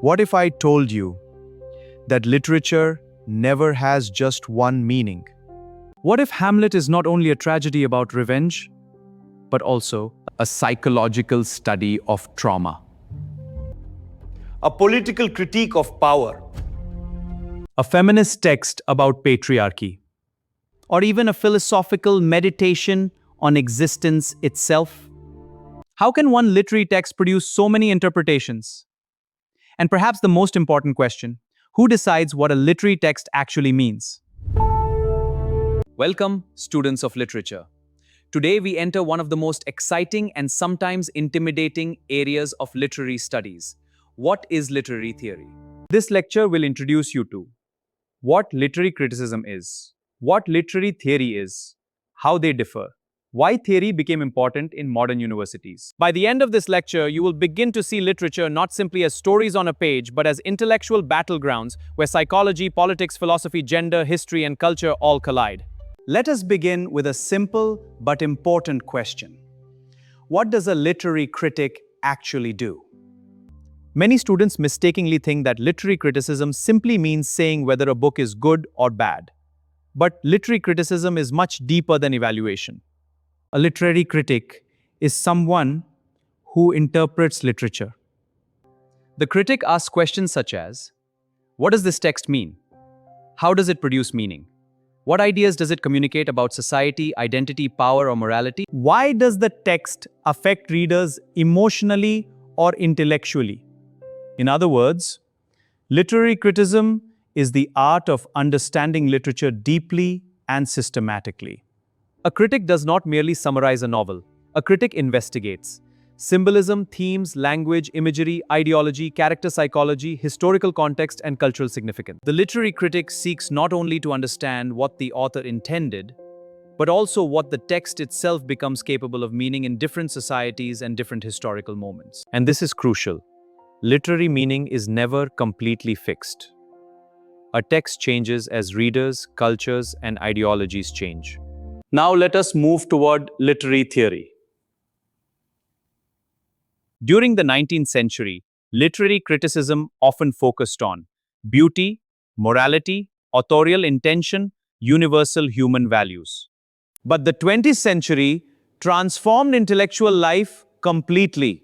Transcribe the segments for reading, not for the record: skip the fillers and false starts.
What if I told you that literature never has just one meaning? What if Hamlet is not only a tragedy about revenge, but also a psychological study of trauma? A political critique of power. A feminist text about patriarchy? Or even a philosophical meditation on existence itself? How can one literary text produce so many interpretations? And perhaps the most important question, who decides what a literary text actually means? Welcome, students of literature. Today we enter one of the most exciting and sometimes intimidating areas of literary studies. What is literary theory? This lecture will introduce you to what literary criticism is, what literary theory is, how they differ, why theory became important in modern universities. By the end of this lecture, you will begin to see literature not simply as stories on a page, but as intellectual battlegrounds where psychology, politics, philosophy, gender, history, and culture all collide. Let us begin with a simple but important question. What does a literary critic actually do? Many students mistakenly think that literary criticism simply means saying whether a book is good or bad. But literary criticism is much deeper than evaluation. A literary critic is someone who interprets literature. The critic asks questions such as, what does this text mean? How does it produce meaning? What ideas does it communicate about society, identity, power, or morality? Why does the text affect readers emotionally or intellectually? In other words, literary criticism is the art of understanding literature deeply and systematically. A critic does not merely summarize a novel. A critic investigates symbolism, themes, language, imagery, ideology, character psychology, historical context, and cultural significance. The literary critic seeks not only to understand what the author intended, but also what the text itself becomes capable of meaning in different societies and different historical moments. And this is crucial. Literary meaning is never completely fixed. A text changes as readers, cultures, and ideologies change. Now let us move toward literary theory. During the 19th century, literary criticism often focused on beauty, morality, authorial intention, universal human values. But the 20th century transformed intellectual life completely.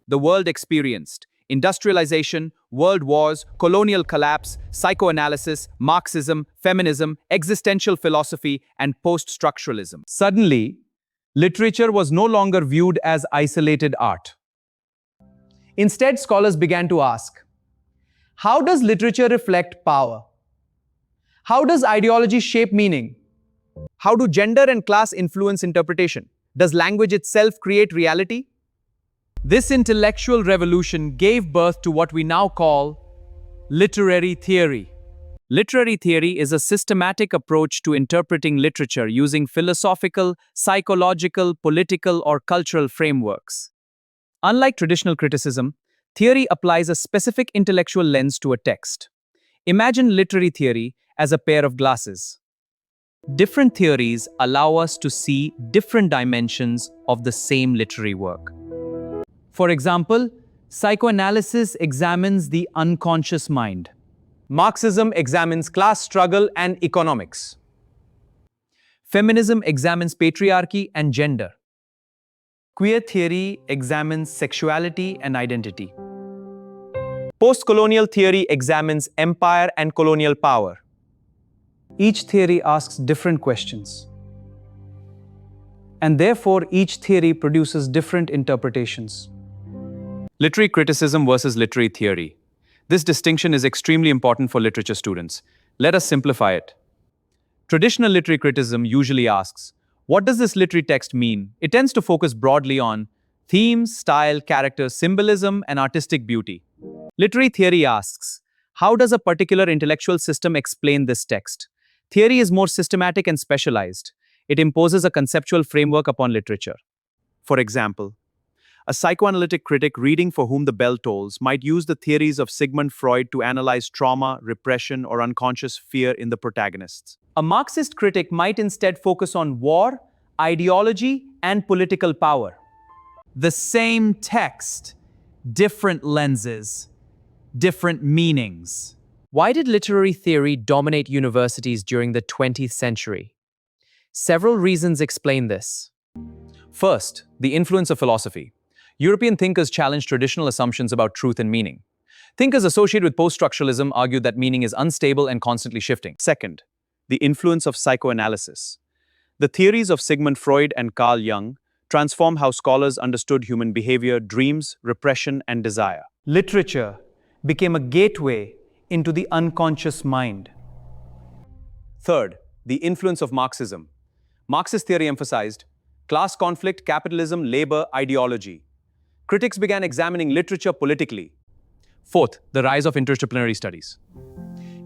The world experienced industrialization, world wars, colonial collapse, psychoanalysis, Marxism, feminism, existential philosophy, and post-structuralism. Suddenly, literature was no longer viewed as isolated art. Instead, scholars began to ask, how does literature reflect power? How does ideology shape meaning? How do gender and class influence interpretation? Does language itself create reality? This intellectual revolution gave birth to what we now call literary theory. Literary theory is a systematic approach to interpreting literature using philosophical, psychological, political, or cultural frameworks. Unlike traditional criticism, theory applies a specific intellectual lens to a text. Imagine literary theory as a pair of glasses. Different theories allow us to see different dimensions of the same literary work. For example, psychoanalysis examines the unconscious mind. Marxism examines class struggle and economics. Feminism examines patriarchy and gender. Queer theory examines sexuality and identity. Postcolonial theory examines empire and colonial power. Each theory asks different questions. And therefore, each theory produces different interpretations. Literary criticism versus literary theory. This distinction is extremely important for literature students. Let us simplify it. Traditional literary criticism usually asks, what does this literary text mean? It tends to focus broadly on themes, style, character, symbolism, and artistic beauty. Literary theory asks, how does a particular intellectual system explain this text? Theory is more systematic and specialized. It imposes a conceptual framework upon literature. For example, a psychoanalytic critic reading For Whom the Bell Tolls might use the theories of Sigmund Freud to analyze trauma, repression, or unconscious fear in the protagonists. A Marxist critic might instead focus on war, ideology, and political power. The same text, different lenses. different meanings. Why did literary theory dominate universities during the 20th century? Several reasons explain this. First, the influence of philosophy. European thinkers challenged traditional assumptions about truth and meaning. Thinkers associated with post-structuralism argued that meaning is unstable and constantly shifting. Second, the influence of psychoanalysis. The theories of Sigmund Freud and Carl Jung transformed how scholars understood human behavior, dreams, repression, and desire. Literature became a gateway into the unconscious mind. Third, the influence of Marxism. Marxist theory emphasized class conflict, capitalism, labor, ideology. Critics began examining literature politically. Fourth, the rise of interdisciplinary studies.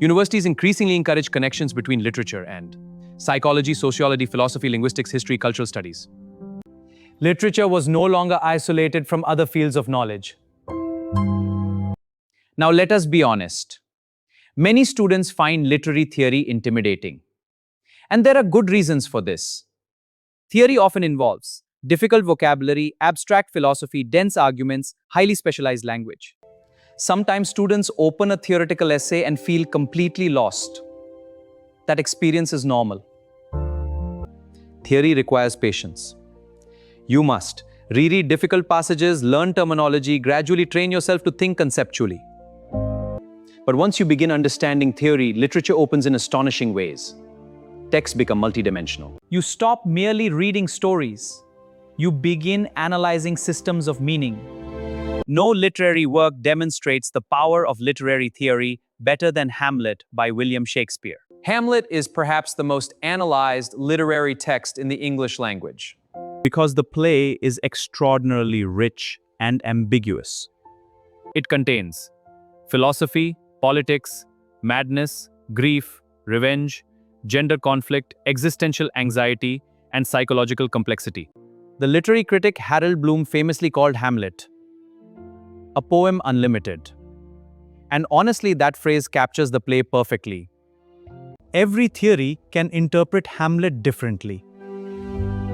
Universities increasingly encourage connections between literature and psychology, sociology, philosophy, linguistics, history, cultural studies. Literature was no longer isolated from other fields of knowledge. Now let us be honest. Many students find literary theory intimidating. And there are good reasons for this. Theory often involves difficult vocabulary, abstract philosophy, dense arguments, highly specialized language. Sometimes students open a theoretical essay and feel completely lost. That experience is normal. Theory requires patience. You must reread difficult passages, learn terminology, gradually train yourself to think conceptually. But once you begin understanding theory, literature opens in astonishing ways. Texts become multidimensional. You stop merely reading stories. You begin analyzing systems of meaning. No literary work demonstrates the power of literary theory better than Hamlet by William Shakespeare. Hamlet is perhaps the most analyzed literary text in the English language, because the play is extraordinarily rich and ambiguous. It contains philosophy, politics, madness, grief, revenge, gender conflict, existential anxiety, and psychological complexity. The literary critic Harold Bloom famously called Hamlet a poem unlimited. And honestly, that phrase captures the play perfectly. Every theory can interpret Hamlet differently.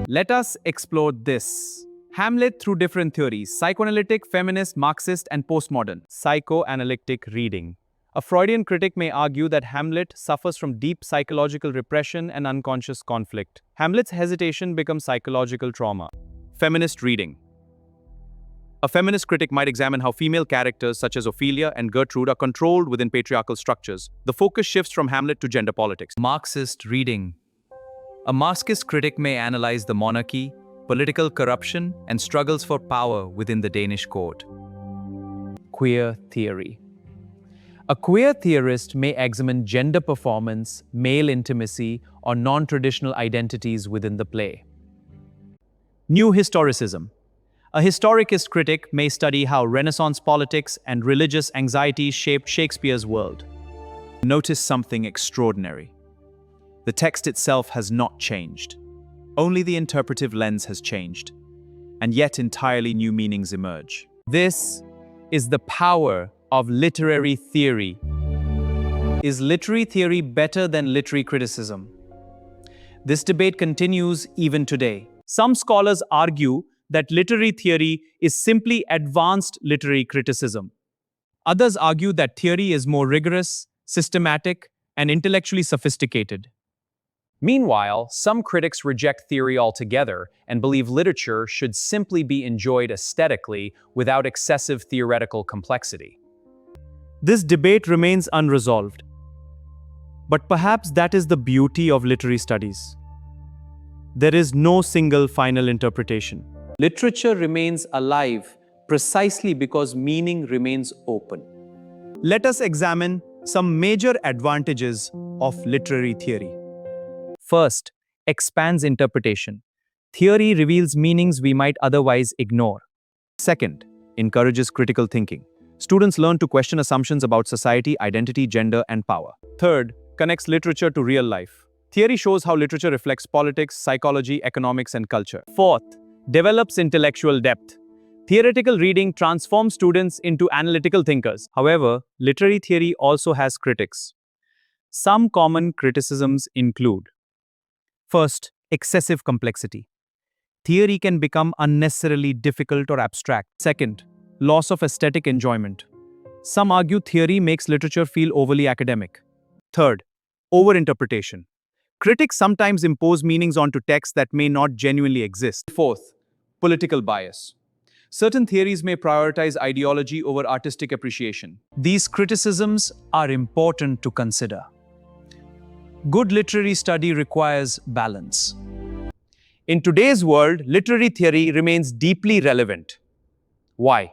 Let us explore this. Hamlet through different theories: psychoanalytic, feminist, Marxist, and postmodern. Psychoanalytic reading. A Freudian critic may argue that Hamlet suffers from deep psychological repression and unconscious conflict. Hamlet's hesitation becomes psychological trauma. Feminist reading. A feminist critic might examine how female characters such as Ophelia and Gertrude are controlled within patriarchal structures. The focus shifts from Hamlet to gender politics. Marxist reading. A Marxist critic may analyze the monarchy, political corruption, and struggles for power within the Danish court. Queer theory. A queer theorist may examine gender performance, male intimacy, or non-traditional identities within the play. New historicism. A historicist critic may study how Renaissance politics and religious anxieties shaped Shakespeare's world. Notice something extraordinary. The text itself has not changed. Only the interpretive lens has changed. And yet entirely new meanings emerge. This is the power of literary theory. Is literary theory better than literary criticism? This debate continues even today. Some scholars argue that literary theory is simply advanced literary criticism. Others argue that theory is more rigorous, systematic, and intellectually sophisticated. Meanwhile, some critics reject theory altogether and believe literature should simply be enjoyed aesthetically without excessive theoretical complexity. This debate remains unresolved. But perhaps that is the beauty of literary studies. There is no single final interpretation. Literature remains alive precisely because meaning remains open. Let us examine some major advantages of literary theory. First, expands interpretation. Theory reveals meanings we might otherwise ignore. Second, encourages critical thinking. Students learn to question assumptions about society, identity, gender, and power. Third, connects literature to real life. Theory shows how literature reflects politics, psychology, economics, and culture. Fourth, develops intellectual depth. Theoretical reading transforms students into analytical thinkers. However, literary theory also has critics. Some common criticisms include: first, excessive complexity. Theory can become unnecessarily difficult or abstract. Second, loss of aesthetic enjoyment. Some argue theory makes literature feel overly academic. Third, overinterpretation. Critics sometimes impose meanings onto texts that may not genuinely exist. Fourth, political bias. Certain theories may prioritize ideology over artistic appreciation. These criticisms are important to consider. Good literary study requires balance. In today's world, literary theory remains deeply relevant. Why?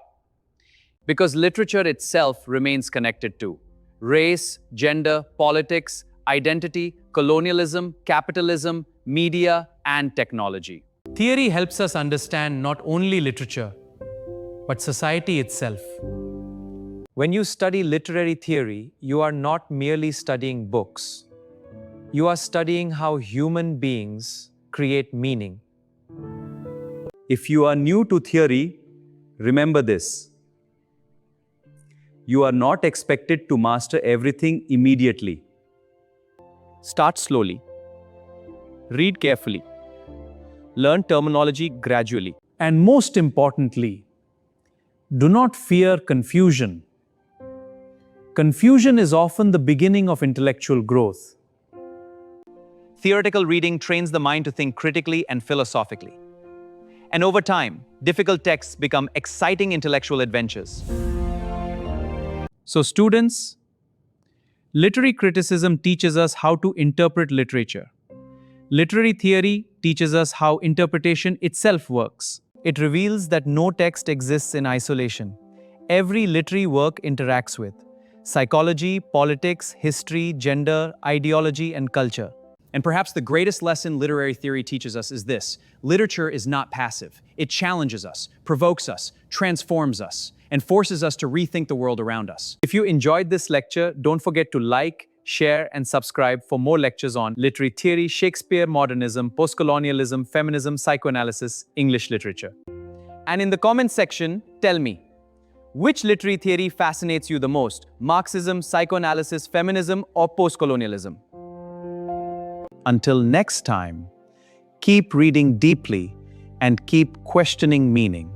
Because literature itself remains connected to race, gender, politics, identity, colonialism, capitalism, media, and technology. Theory helps us understand not only literature, but society itself. When you study literary theory, you are not merely studying books. You are studying how human beings create meaning. If you are new to theory, remember this. You are not expected to master everything immediately. Start slowly. Read carefully. Learn terminology gradually. And most importantly, do not fear confusion. Confusion is often the beginning of intellectual growth. Theoretical reading trains the mind to think critically and philosophically. And over time, difficult texts become exciting intellectual adventures. So, students, literary criticism teaches us how to interpret literature. Literary theory teaches us how interpretation itself works. It reveals that no text exists in isolation. Every literary work interacts with psychology, politics, history, gender, ideology, and culture. And perhaps the greatest lesson literary theory teaches us is this: literature is not passive. It challenges us, provokes us, transforms us, and forces us to rethink the world around us. If you enjoyed this lecture, don't forget to like, share, and subscribe for more lectures on literary theory, Shakespeare, modernism, postcolonialism, feminism, psychoanalysis, English literature. And in the comments section, tell me, which literary theory fascinates you the most? Marxism, psychoanalysis, feminism, or postcolonialism? Until next time, keep reading deeply and keep questioning meaning.